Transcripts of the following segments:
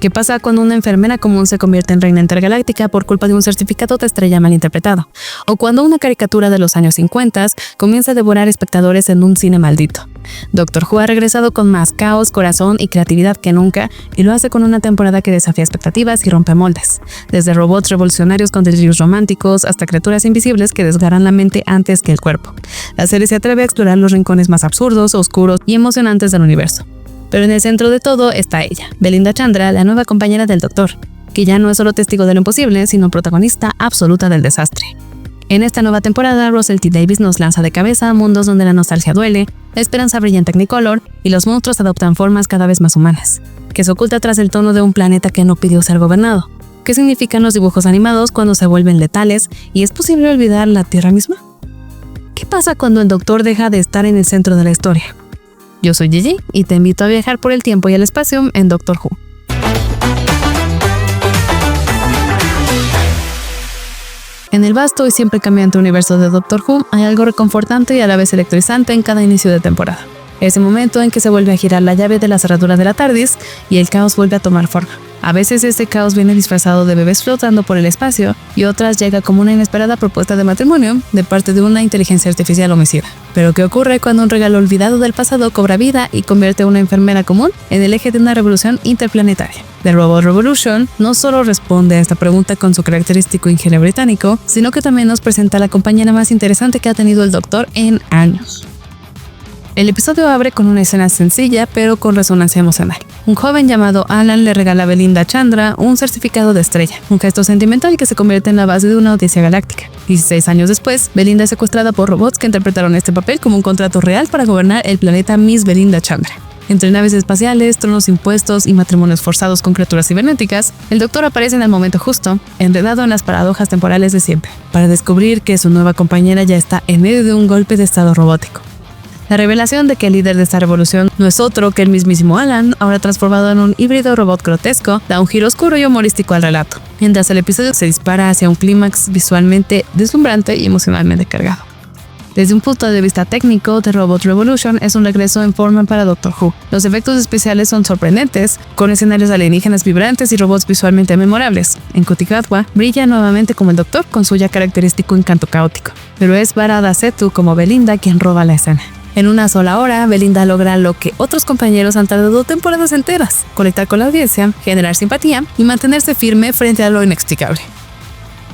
¿Qué pasa cuando una enfermera común se convierte en reina intergaláctica por culpa de un certificado de estrella mal interpretado? O cuando una caricatura de los años 50 comienza a devorar espectadores en un cine maldito. Doctor Who ha regresado con más caos, corazón y creatividad que nunca, y lo hace con una temporada que desafía expectativas y rompe moldes. Desde robots revolucionarios con delirios románticos hasta criaturas invisibles que desgarran la mente antes que el cuerpo. La serie se atreve a explorar los rincones más absurdos, oscuros y emocionantes del universo. Pero en el centro de todo está ella, Belinda Chandra, la nueva compañera del Doctor, que ya no es solo testigo de lo imposible, sino protagonista absoluta del desastre. En esta nueva temporada, Russell T. Davies nos lanza de cabeza a mundos donde la nostalgia duele, la esperanza brilla en Technicolor y los monstruos adoptan formas cada vez más humanas, que se oculta tras el tono de un planeta que no pidió ser gobernado. ¿Qué significan los dibujos animados cuando se vuelven letales y es posible olvidar la Tierra misma? ¿Qué pasa cuando el Doctor deja de estar en el centro de la historia? Yo soy Gigi y te invito a viajar por el tiempo y el espacio en Doctor Who. En el vasto y siempre cambiante universo de Doctor Who hay algo reconfortante y a la vez electrizante en cada inicio de temporada. Ese momento en que se vuelve a girar la llave de la cerradura de la TARDIS y el caos vuelve a tomar forma. A veces este caos viene disfrazado de bebés flotando por el espacio y otras llega como una inesperada propuesta de matrimonio de parte de una inteligencia artificial homicida. Pero ¿qué ocurre cuando un regalo olvidado del pasado cobra vida y convierte a una enfermera común en el eje de una revolución interplanetaria? The Robot Revolution no solo responde a esta pregunta con su característico ingenio británico, sino que también nos presenta a la compañera más interesante que ha tenido el Doctor en años. El episodio abre con una escena sencilla pero con resonancia emocional. Un joven llamado Alan le regala a Belinda Chandra un certificado de estrella, un gesto sentimental que se convierte en la base de una odisea galáctica. 16 años después, Belinda es secuestrada por robots que interpretaron este papel como un contrato real para gobernar el planeta Miss Belinda Chandra. Entre naves espaciales, tronos impuestos y matrimonios forzados con criaturas cibernéticas, el Doctor aparece en el momento justo, enredado en las paradojas temporales de siempre, para descubrir que su nueva compañera ya está en medio de un golpe de estado robótico. La revelación de que el líder de esta revolución no es otro que el mismísimo Alan, ahora transformado en un híbrido robot grotesco, da un giro oscuro y humorístico al relato, mientras el episodio se dispara hacia un clímax visualmente deslumbrante y emocionalmente cargado. Desde un punto de vista técnico, The Robot Revolution es un regreso en forma para Doctor Who. Los efectos especiales son sorprendentes, con escenarios alienígenas vibrantes y robots visualmente memorables. En Kutikatwa brilla nuevamente como el Doctor con su ya característico encanto caótico, pero es Barada Setu como Belinda quien roba la escena. En una sola hora, Belinda logra lo que otros compañeros han tardado temporadas enteras: conectar con la audiencia, generar simpatía y mantenerse firme frente a lo inexplicable.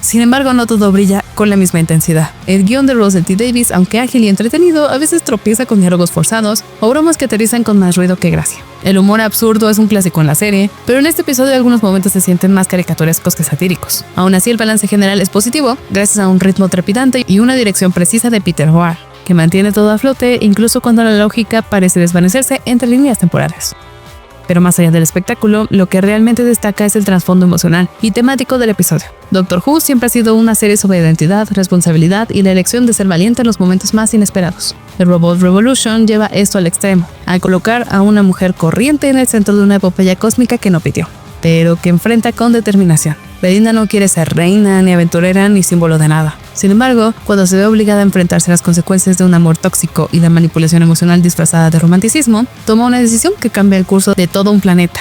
Sin embargo, no todo brilla con la misma intensidad. El guión de Russell T. Davies, aunque ágil y entretenido, a veces tropieza con diálogos forzados o bromas que aterrizan con más ruido que gracia. El humor absurdo es un clásico en la serie, pero en este episodio algunos momentos se sienten más caricaturescos que satíricos. Aún así, el balance general es positivo, gracias a un ritmo trepidante y una dirección precisa de Peter Hoare, que mantiene todo a flote incluso cuando la lógica parece desvanecerse entre líneas temporales. Pero más allá del espectáculo, lo que realmente destaca es el trasfondo emocional y temático del episodio. Doctor Who siempre ha sido una serie sobre identidad, responsabilidad y la elección de ser valiente en los momentos más inesperados. The Robot Revolution lleva esto al extremo, al colocar a una mujer corriente en el centro de una epopeya cósmica que no pidió, pero que enfrenta con determinación. Belinda no quiere ser reina, ni aventurera, ni símbolo de nada. Sin embargo, cuando se ve obligada a enfrentarse a las consecuencias de un amor tóxico y la manipulación emocional disfrazada de romanticismo, toma una decisión que cambia el curso de todo un planeta.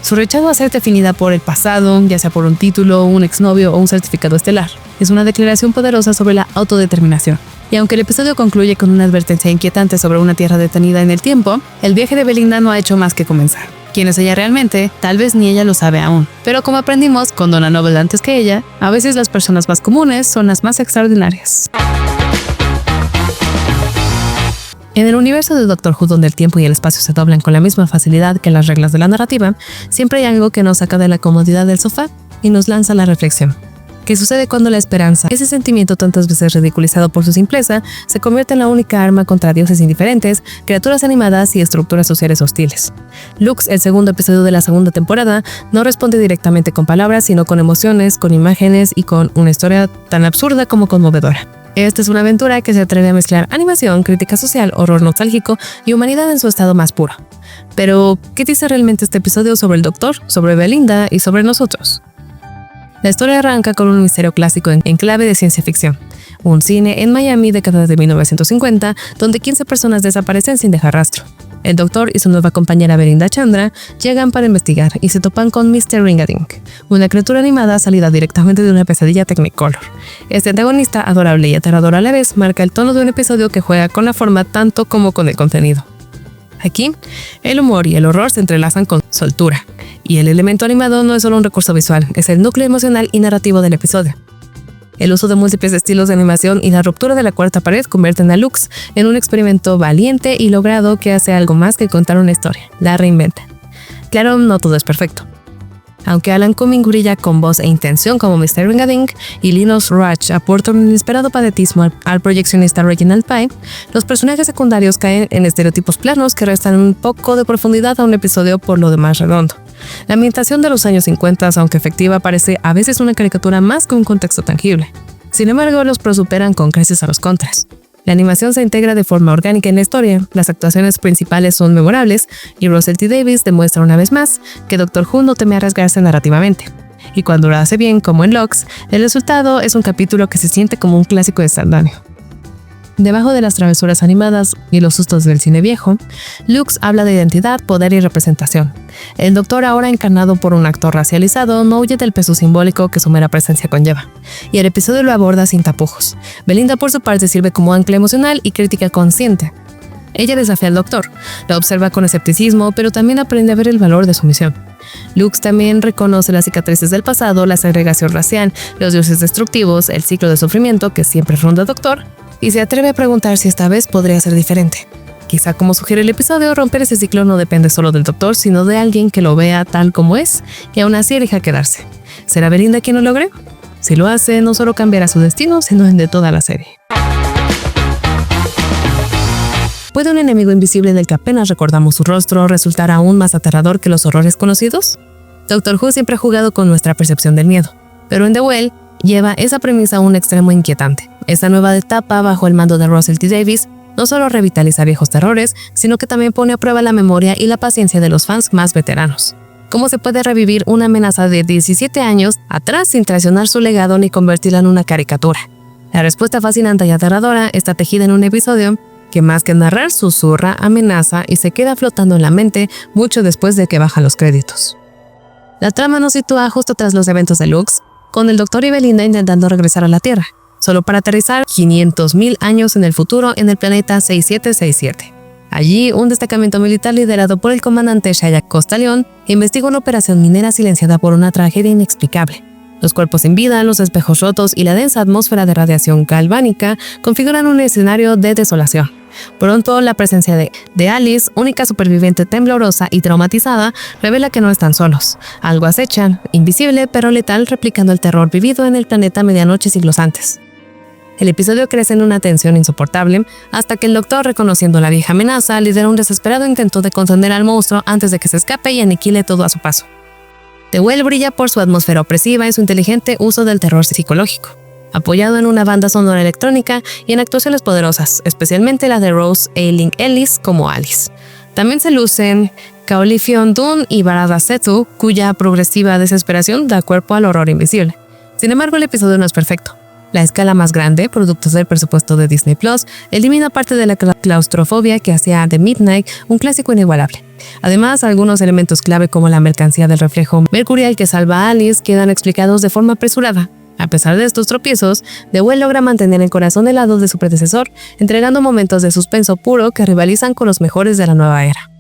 Su rechazo a ser definida por el pasado, ya sea por un título, un exnovio o un certificado estelar, es una declaración poderosa sobre la autodeterminación. Y aunque el episodio concluye con una advertencia inquietante sobre una tierra detenida en el tiempo, el viaje de Belinda no ha hecho más que comenzar. ¿Quién es ella realmente? Tal vez ni ella lo sabe aún. Pero como aprendimos con Donna Noble antes que ella, a veces las personas más comunes son las más extraordinarias. En el universo de Doctor Who, donde el tiempo y el espacio se doblan con la misma facilidad que las reglas de la narrativa, siempre hay algo que nos saca de la comodidad del sofá y nos lanza a la reflexión. ¿Qué sucede cuando la esperanza, ese sentimiento tantas veces ridiculizado por su simpleza, se convierte en la única arma contra dioses indiferentes, criaturas animadas y estructuras sociales hostiles? Lux, el segundo episodio de la segunda temporada, no responde directamente con palabras, sino con emociones, con imágenes y con una historia tan absurda como conmovedora. Esta es una aventura que se atreve a mezclar animación, crítica social, horror nostálgico y humanidad en su estado más puro. Pero, ¿qué dice realmente este episodio sobre el Doctor, sobre Belinda y sobre nosotros? La historia arranca con un misterio clásico en clave de ciencia ficción. Un cine en Miami década de 1950, donde 15 personas desaparecen sin dejar rastro. El doctor y su nueva compañera Belinda Chandra llegan para investigar y se topan con Mr. Ringadink, una criatura animada salida directamente de una pesadilla Technicolor. Este antagonista, adorable y aterrador a la vez, marca el tono de un episodio que juega con la forma tanto como con el contenido. Aquí, el humor y el horror se entrelazan con soltura, y el elemento animado no es solo un recurso visual, es el núcleo emocional y narrativo del episodio. El uso de múltiples estilos de animación y la ruptura de la cuarta pared convierten a Lux en un experimento valiente y logrado que hace algo más que contar una historia, la reinventa. Claro, no todo es perfecto. Aunque Alan Cumming brilla con voz e intención como Mr. Ringadink y Linus Raj aporta un inesperado patetismo al proyeccionista Reginald Pye, los personajes secundarios caen en estereotipos planos que restan un poco de profundidad a un episodio por lo demás redondo. La ambientación de los años 50, aunque efectiva, parece a veces una caricatura más que un contexto tangible. Sin embargo, los pros superan con creces a los contras. La animación se integra de forma orgánica en la historia, las actuaciones principales son memorables y Russell T. Davies demuestra una vez más que Doctor Who no teme arriesgarse narrativamente. Y cuando lo hace bien, como en Lux, el resultado es un capítulo que se siente como un clásico instantáneo. Debajo de las travesuras animadas y los sustos del cine viejo, Lux habla de identidad, poder y representación. El Doctor, ahora encarnado por un actor racializado, no huye del peso simbólico que su mera presencia conlleva, y el episodio lo aborda sin tapujos. Belinda, por su parte, sirve como ancla emocional y crítica consciente. Ella desafía al Doctor, lo observa con escepticismo, pero también aprende a ver el valor de su misión. Lux también reconoce las cicatrices del pasado, la segregación racial, los dioses destructivos, el ciclo de sufrimiento que siempre ronda al Doctor, y se atreve a preguntar si esta vez podría ser diferente. Quizá, como sugiere el episodio, romper ese ciclo no depende solo del Doctor, sino de alguien que lo vea tal como es y aún así elija quedarse. ¿Será Belinda quien lo logre? Si lo hace, no solo cambiará su destino, sino el de toda la serie. ¿Puede un enemigo invisible del que apenas recordamos su rostro resultar aún más aterrador que los horrores conocidos? Doctor Who siempre ha jugado con nuestra percepción del miedo, pero en The Well lleva esa premisa a un extremo inquietante. Esta nueva etapa, bajo el mando de Russell T. Davies, no solo revitaliza viejos terrores, sino que también pone a prueba la memoria y la paciencia de los fans más veteranos. ¿Cómo se puede revivir una amenaza de 17 años atrás sin traicionar su legado ni convertirla en una caricatura? La respuesta fascinante y aterradora está tejida en un episodio que, más que narrar, susurra, amenaza y se queda flotando en la mente mucho después de que bajan los créditos. La trama nos sitúa justo tras los eventos de Lux, con el Doctor y Belinda intentando regresar a la Tierra, solo para aterrizar 500.000 años en el futuro en el planeta 6767. Allí, un destacamento militar liderado por el comandante Shaya Costa-León investiga una operación minera silenciada por una tragedia inexplicable. Los cuerpos sin vida, los espejos rotos y la densa atmósfera de radiación galvánica configuran un escenario de desolación. Pronto, la presencia de Alice, única superviviente temblorosa y traumatizada, revela que no están solos. Algo acechan, invisible pero letal, replicando el terror vivido en el planeta medianoche siglos antes. El episodio crece en una tensión insoportable hasta que el Doctor, reconociendo la vieja amenaza, lidera un desesperado intento de contener al monstruo antes de que se escape y aniquile todo a su paso. The Well brilla por su atmósfera opresiva y su inteligente uso del terror psicológico, apoyado en una banda sonora electrónica y en actuaciones poderosas, especialmente la de Rose Ayling-Ellis como Alice. También se lucen Kaoli Fionn-Dunn y Barada Sethu, cuya progresiva desesperación da cuerpo al horror invisible. Sin embargo, el episodio no es perfecto. La escala más grande, producto del presupuesto de Disney Plus, elimina parte de la claustrofobia que hacía de Midnight un clásico inigualable. Además, algunos elementos clave como la mercancía del reflejo mercurial que salva a Alice quedan explicados de forma apresurada. A pesar de estos tropiezos, The Well logra mantener el corazón helado de su predecesor, entregando momentos de suspenso puro que rivalizan con los mejores de la nueva era.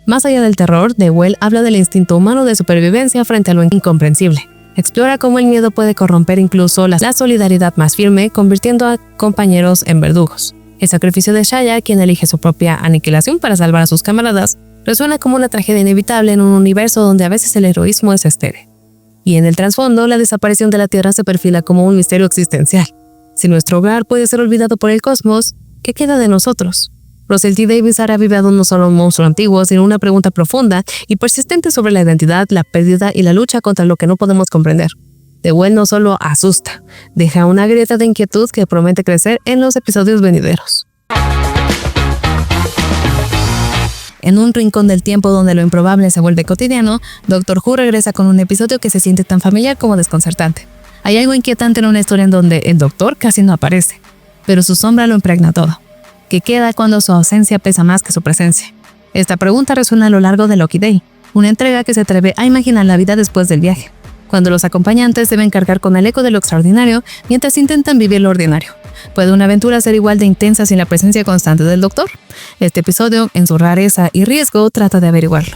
Más allá del terror, The Well habla del instinto humano de supervivencia frente a lo incomprensible. Explora cómo el miedo puede corromper incluso la solidaridad más firme, convirtiendo a compañeros en verdugos. El sacrificio de Shaya, quien elige su propia aniquilación para salvar a sus camaradas, resuena como una tragedia inevitable en un universo donde a veces el heroísmo es estéril. Y en el trasfondo, la desaparición de la Tierra se perfila como un misterio existencial. Si nuestro hogar puede ser olvidado por el cosmos, ¿qué queda de nosotros? Russell T. Davies ha revivido no solo un monstruo antiguo, sino una pregunta profunda y persistente sobre la identidad, la pérdida y la lucha contra lo que no podemos comprender. The Well no solo asusta, deja una grieta de inquietud que promete crecer en los episodios venideros. En un rincón del tiempo donde lo improbable se vuelve cotidiano, Doctor Who regresa con un episodio que se siente tan familiar como desconcertante. Hay algo inquietante en una historia en donde el Doctor casi no aparece, pero su sombra lo impregna todo. ¿Qué queda cuando su ausencia pesa más que su presencia? Esta pregunta resuena a lo largo de Lucky Day, una entrega que se atreve a imaginar la vida después del viaje, cuando los acompañantes deben cargar con el eco de lo extraordinario mientras intentan vivir lo ordinario. ¿Puede una aventura ser igual de intensa sin la presencia constante del Doctor? Este episodio, en su rareza y riesgo, trata de averiguarlo.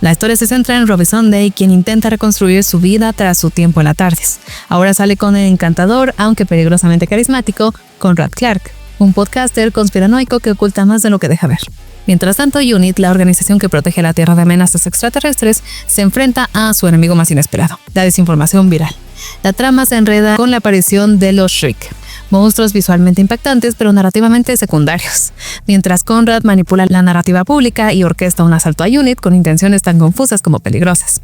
La historia se centra en Robbie Sunday, quien intenta reconstruir su vida tras su tiempo en la TARDIS. Ahora sale con el encantador, aunque peligrosamente carismático, Conrad Clark, un podcaster conspiranoico que oculta más de lo que deja ver. Mientras tanto, UNIT, la organización que protege la Tierra de amenazas extraterrestres, se enfrenta a su enemigo más inesperado, la desinformación viral. La trama se enreda con la aparición de los Shriek, monstruos visualmente impactantes pero narrativamente secundarios, mientras Conrad manipula la narrativa pública y orquesta un asalto a UNIT con intenciones tan confusas como peligrosas.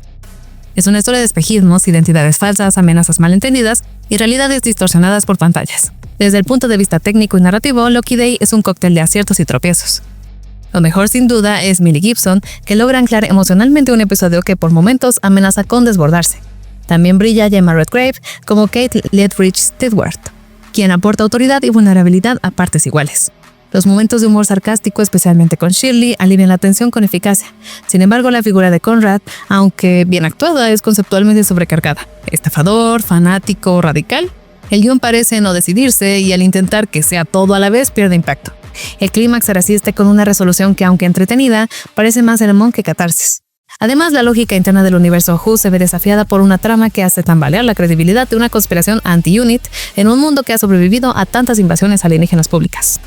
Es una historia de espejismos, identidades falsas, amenazas malentendidas y realidades distorsionadas por pantallas. Desde el punto de vista técnico y narrativo, Lucky Day es un cóctel de aciertos y tropiezos. Lo mejor sin duda es Millie Gibson, que logra anclar emocionalmente un episodio que por momentos amenaza con desbordarse. También brilla Gemma Redgrave como Kate Lethbridge Stewart, quien aporta autoridad y vulnerabilidad a partes iguales. Los momentos de humor sarcástico, especialmente con Shirley, alivian la tensión con eficacia. Sin embargo, la figura de Conrad, aunque bien actuada, es conceptualmente sobrecargada. Estafador, fanático, radical. El guión parece no decidirse y al intentar que sea todo a la vez pierde impacto. El clímax se resiste con una resolución que, aunque entretenida, parece más sermón que catarsis. Además, la lógica interna del universo Who se ve desafiada por una trama que hace tambalear la credibilidad de una conspiración anti-UNIT en un mundo que ha sobrevivido a tantas invasiones alienígenas públicas.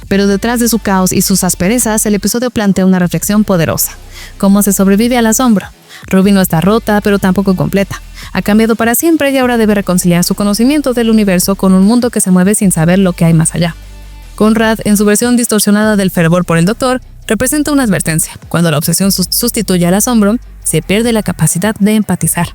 Pero detrás de su caos y sus asperezas, el episodio plantea una reflexión poderosa. ¿Cómo se sobrevive al asombro? Ruby no está rota, pero tampoco completa. Ha cambiado para siempre y ahora debe reconciliar su conocimiento del universo con un mundo que se mueve sin saber lo que hay más allá. Conrad, en su versión distorsionada del fervor por el Doctor, representa una advertencia. Cuando la obsesión sustituye al asombro, se pierde la capacidad de empatizar.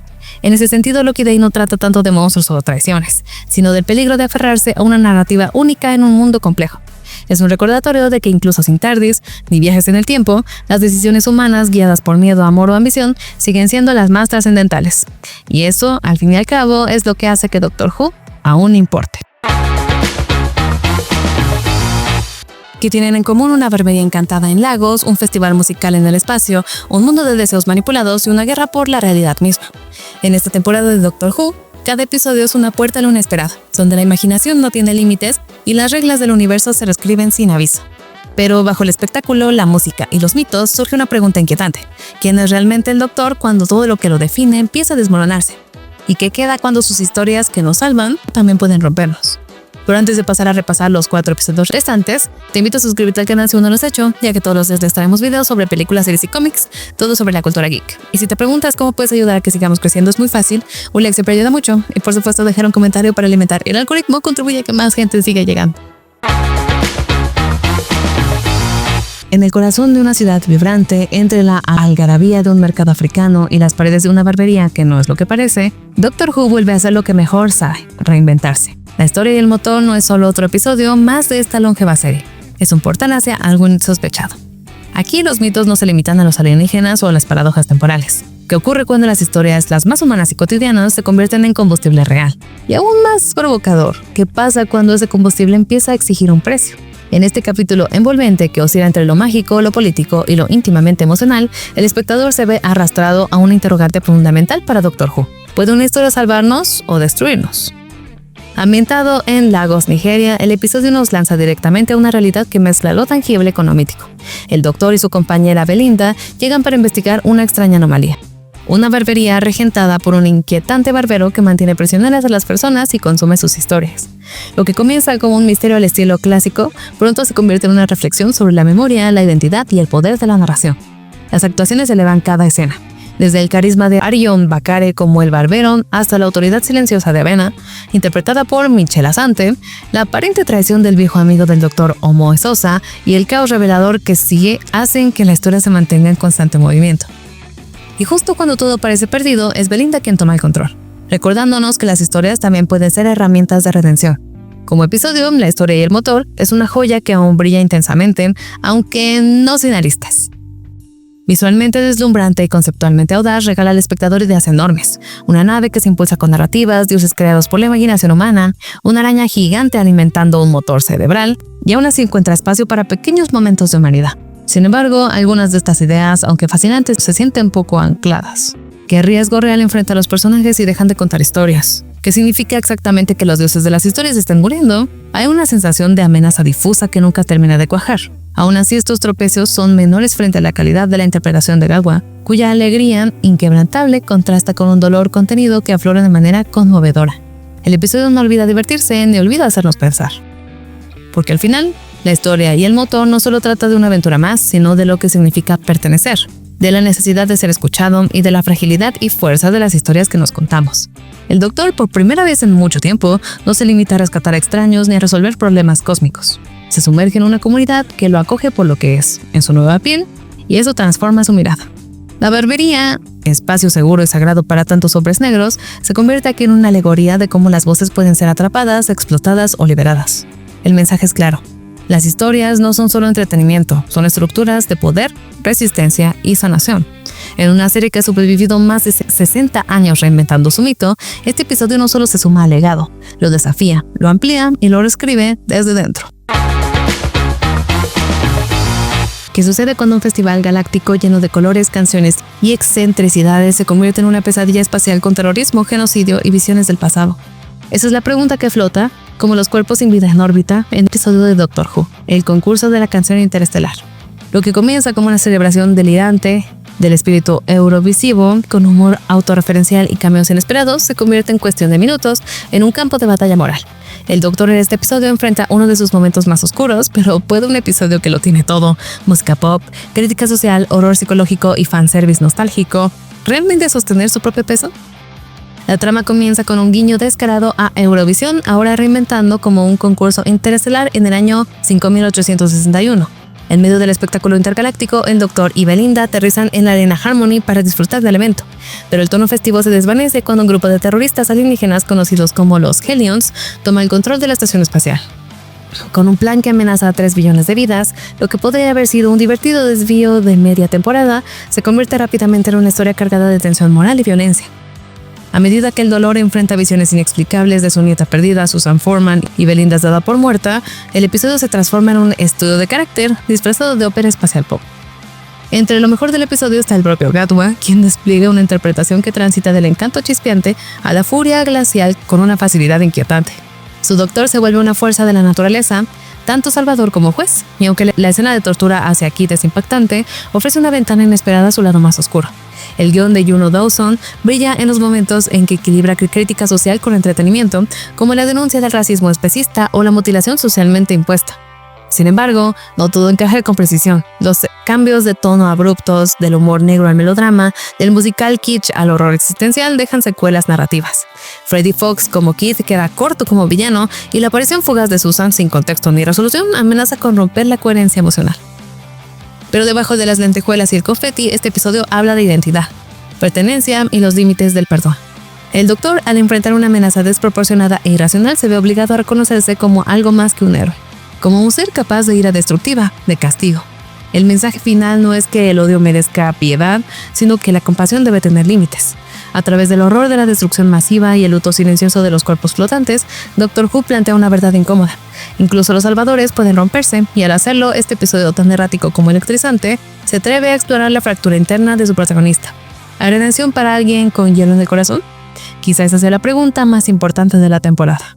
En ese sentido, Lucky Day no trata tanto de monstruos o traiciones, sino del peligro de aferrarse a una narrativa única en un mundo complejo. Es un recordatorio de que incluso sin TARDIS ni viajes en el tiempo, las decisiones humanas guiadas por miedo, amor o ambición siguen siendo las más trascendentales. Y eso, al fin y al cabo, es lo que hace que Doctor Who aún importe. Que tienen en común una barbería encantada en lagos, un festival musical en el espacio, un mundo de deseos manipulados y una guerra por la realidad misma. En esta temporada de Doctor Who, cada episodio es una puerta a lo inesperado, donde la imaginación no tiene límites y las reglas del universo se reescriben sin aviso. Pero bajo el espectáculo, la música y los mitos surge una pregunta inquietante. ¿Quién es realmente el Doctor cuando todo lo que lo define empieza a desmoronarse? ¿Y qué queda cuando sus historias que nos salvan también pueden rompernos? Pero antes de pasar a repasar los 4 episodios restantes, te invito a suscribirte al canal si aún no lo has hecho, ya que todos los días les traemos videos sobre películas, series y cómics, todo sobre la cultura geek. Y si te preguntas cómo puedes ayudar a que sigamos creciendo, es muy fácil. Un like siempre ayuda mucho. Y por supuesto, dejar un comentario para alimentar el algoritmo contribuye a que más gente siga llegando. En el corazón de una ciudad vibrante, entre la algarabía de un mercado africano y las paredes de una barbería que no es lo que parece, Doctor Who vuelve a hacer lo que mejor sabe, reinventarse. La historia y el motor no es solo otro episodio más de esta longeva serie. Es un portal hacia algo insospechado. Aquí los mitos no se limitan a los alienígenas o a las paradojas temporales. ¿Qué ocurre cuando las historias, las más humanas y cotidianas, se convierten en combustible real? Y aún más provocador, ¿qué pasa cuando ese combustible empieza a exigir un precio? En este capítulo envolvente que oscila entre lo mágico, lo político y lo íntimamente emocional, el espectador se ve arrastrado a una interrogante fundamental para Doctor Who. ¿Puede una historia salvarnos o destruirnos? Ambientado en Lagos, Nigeria, el episodio nos lanza directamente a una realidad que mezcla lo tangible con lo mítico. El Doctor y su compañera Belinda llegan para investigar una extraña anomalía. Una barbería regentada por un inquietante barbero que mantiene prisioneras a las personas y consume sus historias. Lo que comienza como un misterio al estilo clásico, pronto se convierte en una reflexión sobre la memoria, la identidad y el poder de la narración. Las actuaciones elevan cada escena. Desde el carisma de Arion Bakare como el barbero hasta la autoridad silenciosa de Avena, interpretada por Michelle Asante, la aparente traición del viejo amigo del Dr. Omoe Sosa y el caos revelador que sigue hacen que la historia se mantenga en constante movimiento. Y justo cuando todo parece perdido, es Belinda quien toma el control, recordándonos que las historias también pueden ser herramientas de redención. Como episodio, la historia y el motor es una joya que aún brilla intensamente, aunque no sin aristas. Visualmente deslumbrante y conceptualmente audaz, regala al espectador ideas enormes. Una nave que se impulsa con narrativas, dioses creados por la imaginación humana, una araña gigante alimentando un motor cerebral, y aún así encuentra espacio para pequeños momentos de humanidad. Sin embargo, algunas de estas ideas, aunque fascinantes, se sienten poco ancladas. ¿Qué riesgo real enfrenta a los personajes si dejan de contar historias? ¿Qué significa exactamente que los dioses de las historias estén muriendo? Hay una sensación de amenaza difusa que nunca termina de cuajar. Aún así, estos tropezos son menores frente a la calidad de la interpretación de Gawa, cuya alegría inquebrantable contrasta con un dolor contenido que aflora de manera conmovedora. El episodio no olvida divertirse ni olvida hacernos pensar. Porque al final, la historia y el motor no solo trata de una aventura más, sino de lo que significa pertenecer, de la necesidad de ser escuchado y de la fragilidad y fuerza de las historias que nos contamos. El Doctor, por primera vez en mucho tiempo, no se limita a rescatar a extraños ni a resolver problemas cósmicos. Se sumerge en una comunidad que lo acoge por lo que es, en su nueva piel, y eso transforma su mirada. La barbería, espacio seguro y sagrado para tantos hombres negros, se convierte aquí en una alegoría de cómo las voces pueden ser atrapadas, explotadas o liberadas. El mensaje es claro. Las historias no son solo entretenimiento, son estructuras de poder, resistencia y sanación. En una serie que ha sobrevivido más de 60 años reinventando su mito, este episodio no solo se suma al legado, lo desafía, lo amplía y lo reescribe desde dentro. ¿Qué sucede cuando un festival galáctico lleno de colores, canciones y excentricidades se convierte en una pesadilla espacial con terrorismo, genocidio y visiones del pasado? Esa es la pregunta que flota, como los cuerpos sin vida en órbita, en el episodio de Doctor Who, el concurso de la canción interestelar. Lo que comienza como una celebración delirante del espíritu eurovisivo, con humor autorreferencial y cameos inesperados, se convierte en cuestión de minutos en un campo de batalla moral. El Doctor en este episodio enfrenta uno de sus momentos más oscuros, pero puede un episodio que lo tiene todo: música pop, crítica social, horror psicológico y fanservice nostálgico, ¿realmente sostener su propio peso? La trama comienza con un guiño descarado a Eurovisión, ahora reinventando como un concurso interestelar en el año 5861. En medio del espectáculo intergaláctico, el Doctor y Belinda aterrizan en la arena Harmony para disfrutar del evento. Pero el tono festivo se desvanece cuando un grupo de terroristas alienígenas conocidos como los Hellions toma el control de la estación espacial. Con un plan que amenaza a 3 billones de vidas, lo que podría haber sido un divertido desvío de media temporada se convierte rápidamente en una historia cargada de tensión moral y violencia. A medida que el dolor enfrenta visiones inexplicables de su nieta perdida, Susan Foreman, y Belinda es dada por muerta, el episodio se transforma en un estudio de carácter disfrazado de ópera espacial pop. Entre lo mejor del episodio está el propio Gatwa, quien despliega una interpretación que transita del encanto chispeante a la furia glacial con una facilidad inquietante. Su Doctor se vuelve una fuerza de la naturaleza, tanto salvador como juez, y aunque la escena de tortura hacia Kit es impactante, ofrece una ventana inesperada a su lado más oscuro. El guión de Juno Dawson brilla en los momentos en que equilibra crítica social con entretenimiento, como la denuncia del racismo especista o la mutilación socialmente impuesta. Sin embargo, no todo encaja con precisión. Los cambios de tono abruptos, del humor negro al melodrama, del musical kitsch al horror existencial dejan secuelas narrativas. Freddie Fox como Kid queda corto como villano y la aparición fugaz de Susan sin contexto ni resolución amenaza con romper la coherencia emocional. Pero debajo de las lentejuelas y el confeti, este episodio habla de identidad, pertenencia y los límites del perdón. El Doctor, al enfrentar una amenaza desproporcionada e irracional, se ve obligado a reconocerse como algo más que un héroe, como un ser capaz de ira destructiva, de castigo. El mensaje final no es que el odio merezca piedad, sino que la compasión debe tener límites. A través del horror de la destrucción masiva y el luto silencioso de los cuerpos flotantes, Doctor Who plantea una verdad incómoda. Incluso los salvadores pueden romperse, y al hacerlo, este episodio tan errático como electrizante se atreve a explorar la fractura interna de su protagonista. ¿Hay redención para alguien con hielo en el corazón? Quizá esa sea la pregunta más importante de la temporada.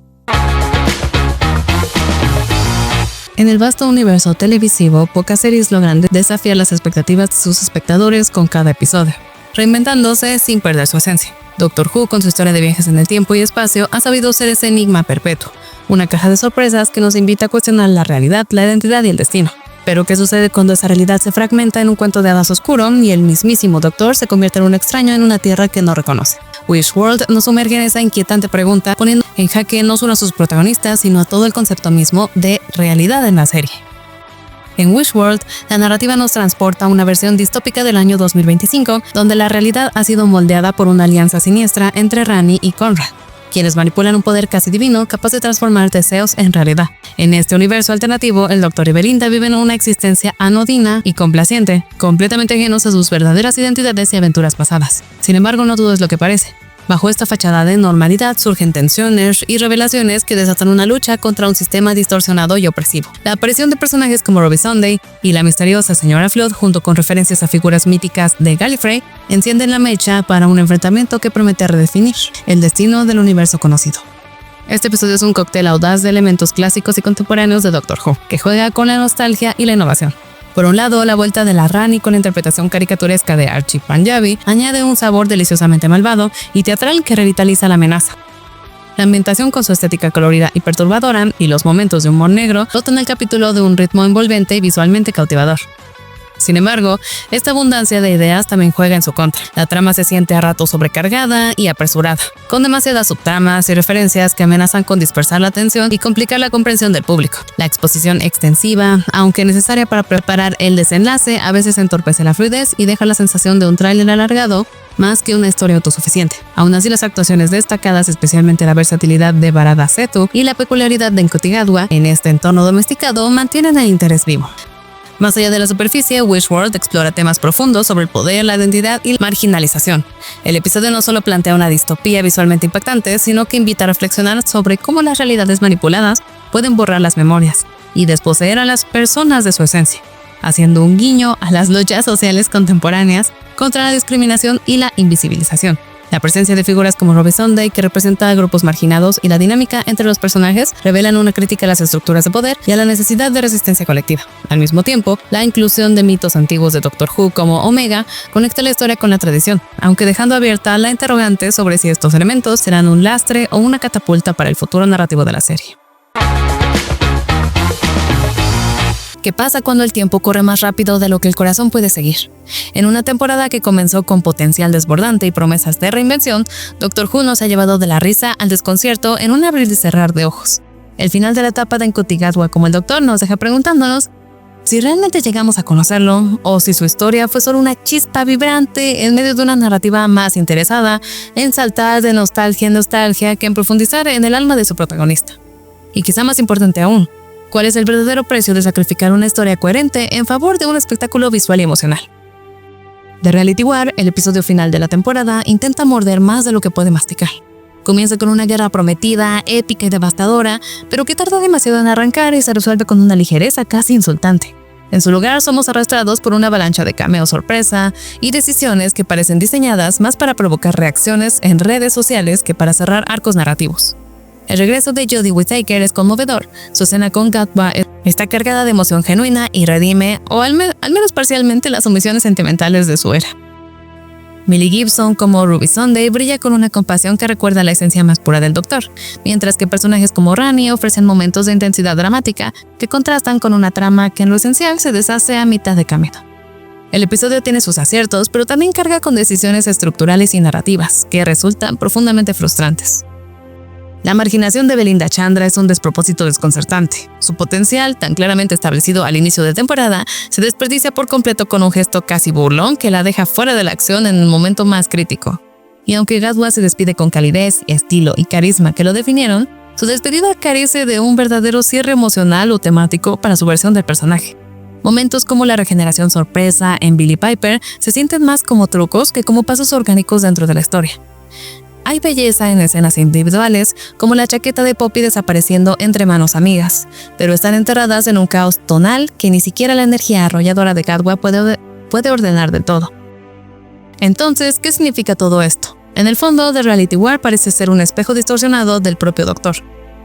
En el vasto universo televisivo, pocas series logran desafiar las expectativas de sus espectadores con cada episodio, reinventándose sin perder su esencia. Doctor Who, con su historia de viajes en el tiempo y espacio, ha sabido ser ese enigma perpetuo, una caja de sorpresas que nos invita a cuestionar la realidad, la identidad y el destino. Pero ¿qué sucede cuando esa realidad se fragmenta en un cuento de hadas oscuro y el mismísimo Doctor se convierte en un extraño en una tierra que no reconoce? Wishworld nos sumerge en esa inquietante pregunta, poniendo en jaque no solo a sus protagonistas, sino a todo el concepto mismo de realidad en la serie. En Wishworld, la narrativa nos transporta a una versión distópica del año 2025, donde la realidad ha sido moldeada por una alianza siniestra entre Rani y Conrad, quienes manipulan un poder casi divino capaz de transformar deseos en realidad. En este universo alternativo, el Doctor y Belinda viven una existencia anodina y complaciente, completamente ajenos a sus verdaderas identidades y aventuras pasadas. Sin embargo, no todo es lo que parece. Bajo esta fachada de normalidad surgen tensiones y revelaciones que desatan una lucha contra un sistema distorsionado y opresivo. La aparición de personajes como Robbie Sunday y la misteriosa señora Flood, junto con referencias a figuras míticas de Gallifrey, encienden la mecha para un enfrentamiento que promete redefinir el destino del universo conocido. Este episodio es un cóctel audaz de elementos clásicos y contemporáneos de Doctor Who, que juega con la nostalgia y la innovación. Por un lado, la vuelta de la Rani con la interpretación caricaturesca de Archie Panjabi añade un sabor deliciosamente malvado y teatral que revitaliza la amenaza. La ambientación con su estética colorida y perturbadora y los momentos de humor negro dotan el capítulo de un ritmo envolvente y visualmente cautivador. Sin embargo, esta abundancia de ideas también juega en su contra. La trama se siente a ratos sobrecargada y apresurada, con demasiadas subtramas y referencias que amenazan con dispersar la atención y complicar la comprensión del público. La exposición extensiva, aunque necesaria para preparar el desenlace, a veces entorpece la fluidez y deja la sensación de un tráiler alargado más que una historia autosuficiente. Aún así, las actuaciones destacadas, especialmente la versatilidad de Barada Setu y la peculiaridad de Ncuti Gatwa en este entorno domesticado, mantienen el interés vivo. Más allá de la superficie, Wishworld explora temas profundos sobre el poder, la identidad y la marginalización. El episodio no solo plantea una distopía visualmente impactante, sino que invita a reflexionar sobre cómo las realidades manipuladas pueden borrar las memorias y desposeer a las personas de su esencia, haciendo un guiño a las luchas sociales contemporáneas contra la discriminación y la invisibilización. La presencia de figuras como Robbie Sunday, que representa a grupos marginados, y la dinámica entre los personajes revelan una crítica a las estructuras de poder y a la necesidad de resistencia colectiva. Al mismo tiempo, la inclusión de mitos antiguos de Doctor Who como Omega conecta la historia con la tradición, aunque dejando abierta la interrogante sobre si estos elementos serán un lastre o una catapulta para el futuro narrativo de la serie. ¿Qué pasa cuando el tiempo corre más rápido de lo que el corazón puede seguir? En una temporada que comenzó con potencial desbordante y promesas de reinvención, Doctor Who nos ha llevado de la risa al desconcierto en un abrir y cerrar de ojos. El final de la etapa de Ncuti Gatwa como el Doctor nos deja preguntándonos si realmente llegamos a conocerlo o si su historia fue solo una chispa vibrante en medio de una narrativa más interesada en saltar de nostalgia en nostalgia que en profundizar en el alma de su protagonista. Y quizá más importante aún, ¿cuál es el verdadero precio de sacrificar una historia coherente en favor de un espectáculo visual y emocional? The Reality War, el episodio final de la temporada, intenta morder más de lo que puede masticar. Comienza con una guerra prometida, épica y devastadora, pero que tarda demasiado en arrancar y se resuelve con una ligereza casi insultante. En su lugar, somos arrastrados por una avalancha de cameos sorpresa y decisiones que parecen diseñadas más para provocar reacciones en redes sociales que para cerrar arcos narrativos. El regreso de Jodie Whittaker es conmovedor. Su escena con Gatwa está cargada de emoción genuina y redime, o al menos parcialmente, las omisiones sentimentales de su era. Millie Gibson, como Ruby Sunday, brilla con una compasión que recuerda la esencia más pura del Doctor, mientras que personajes como Rani ofrecen momentos de intensidad dramática que contrastan con una trama que en lo esencial se deshace a mitad de camino. El episodio tiene sus aciertos, pero también carga con decisiones estructurales y narrativas que resultan profundamente frustrantes. La marginación de Belinda Chandra es un despropósito desconcertante. Su potencial, tan claramente establecido al inicio de temporada, se desperdicia por completo con un gesto casi burlón que la deja fuera de la acción en el momento más crítico. Y aunque Gatwa se despide con calidez, estilo y carisma que lo definieron, su despedida carece de un verdadero cierre emocional o temático para su versión del personaje. Momentos como la regeneración sorpresa en Billie Piper se sienten más como trucos que como pasos orgánicos dentro de la historia. Hay belleza en escenas individuales, como la chaqueta de Poppy desapareciendo entre manos amigas, pero están enterradas en un caos tonal que ni siquiera la energía arrolladora de Gatwa puede ordenar del todo. Entonces, ¿qué significa todo esto? En el fondo, The Reality War parece ser un espejo distorsionado del propio Doctor.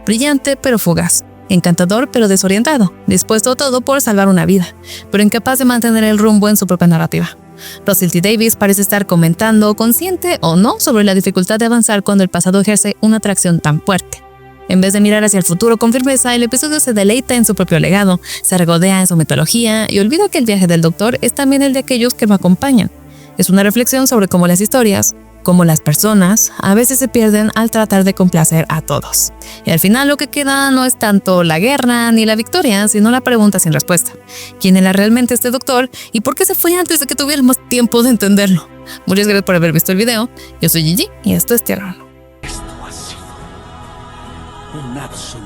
Brillante pero fugaz, encantador pero desorientado, dispuesto a todo por salvar una vida, pero incapaz de mantener el rumbo en su propia narrativa. Russell T. Davies parece estar comentando, consciente o no, sobre la dificultad de avanzar cuando el pasado ejerce una atracción tan fuerte. En vez de mirar hacia el futuro con firmeza, el episodio se deleita en su propio legado, se regodea en su mitología y olvida que el viaje del Doctor es también el de aquellos que lo acompañan. Es una reflexión sobre cómo las historias, como las personas, a veces se pierden al tratar de complacer a todos. Y al final lo que queda no es tanto la guerra ni la victoria, sino la pregunta sin respuesta. ¿Quién era realmente este Doctor? ¿Y por qué se fue antes de que tuviéramos tiempo de entenderlo? Muchas gracias por haber visto el video. Yo soy Gigi y esto es Tierra. Esto ha sido un absoluto